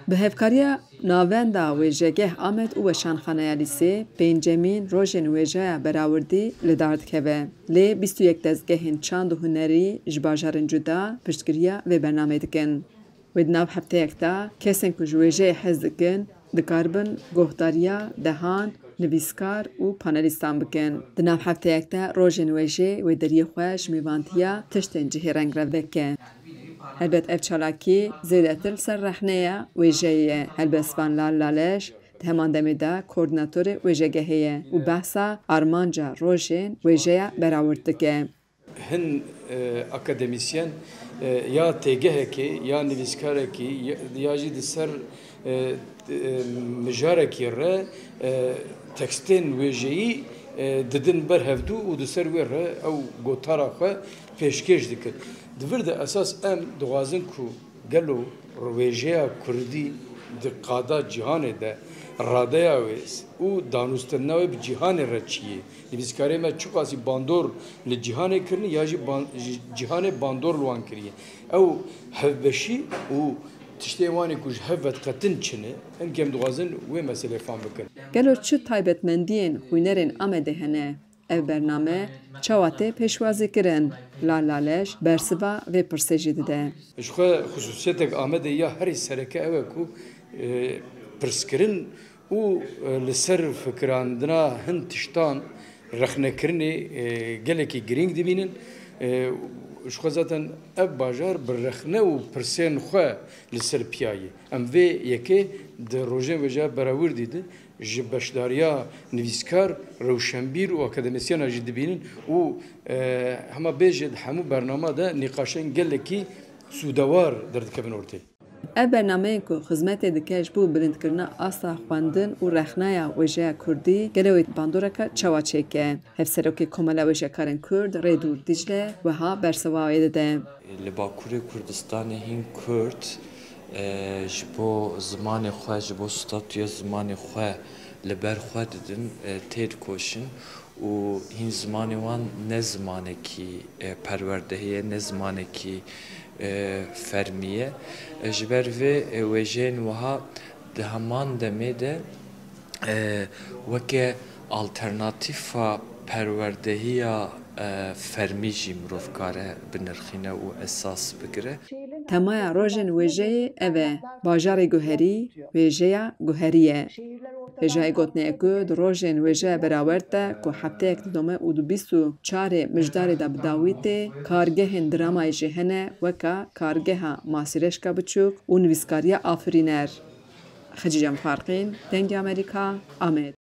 Bi hevkariya navenda wêjegeh Amed û Weşanxaneya Lîsê pêncemîn rojên wêjeya berawردî li dar dikeve. Lê 21 dezgehên çand û hunerî ji bajarên cuda piştgiriya vê bernameyê dikin. Wê di nav hefteyek de kesên ku ji wêjeyê hez dikin dikaribin guhdariya dehan, nivîskar û panelîstan bikin. Di nav hefteyek de rojên wêjê wê deriyê xwe ji mêvantiya tiştên cihê rengirev veke. Helbet ev çalakî zêdetir li ser rexneya wêjeyê ye. Helbestvan Lal Laleş di heman demê de koordinatorê wêjegehê ye û behsa armanca rojên wêjeya berawerd dike. Hin akademisyen ya têgehekê ya nivîskarekî ya jî di ser mijarekî re tekstên wêjeyî didin ber hevdû û di ser wê re ew gotara xwe pêşkêş dikin. Di vir de esas em dixwazin ku gelo wêjeya Kurdî di qada cîhanê de radeya wê û danûstirina wê bi cîhanê re çi ye. Nivîskarê me çi qasî bandor li cîhanê kirin ya jî cîhanê bandor li wan kiriye. Ew hevbeşî û tiştê wanê ku ji hev vedqetin çine em kem dixwazin wê meselê fam bikin. Gelo çi taybetmendiyên xwînerên Amedê hene? Ev bername çawa tê pêşwazî kirin? Lal Laleş bersiva vê pirsê jî dide. Ji xwe xusûsiyetek Amedê ya herî sereke ew e ku pirskirin û li ser fikirandina hin tiştan rexnekirinê gelekî girîng dibînin. Ji xwe zaten ev bajar bi rexne û pirsên xwe li ser piyayê. Em vê yekê di rojên wêjeya berawırdî de ji beşdariya nivîskar, rewşenbîr û akademisyenan jî dibînin û hema bêje di hemû bernama de nîqaşên gelekî sûdewar derdikevin ortê. Ev bernameyên ku xizmetê dike ji bo bilindkirina asla xwendin û rexneya wêjeya Kurdî gelo wê bandoreka çawa çêke. Hevserokê Komela Wêjekarên Kurd Rêdûr Dicle wiha bersiva wê dide. Li Bakurê Kurdistanê hîn Kurd ji bo zimanê xwe ji bo statûya zimanê xwe li ber xwe didin tê dikoşin û hîn zimanê wan ne zimanekî perwerdehî ye ne zimanekî fermî ye. Ji ber vê wêjeyên wiha di heman demê de weke alternatîfa perwerdehiya fermî jî mirov kare binirxîne û esas bigire. Temaya rojên wêjeyê ev e bajarê guherî, wêjeya guherî ye. Hêjayê gotneyê ku di rojên wêjeya berawerd de ku hefteyek didome û di 24 mijdarê de bi dawî tê kargehên dramayê jî hene weka Kargeha Masîreşka Biçûk û Nivîskariya Afirîner. Xecî Cem Farqîn, Dengê Amerîka, Amed.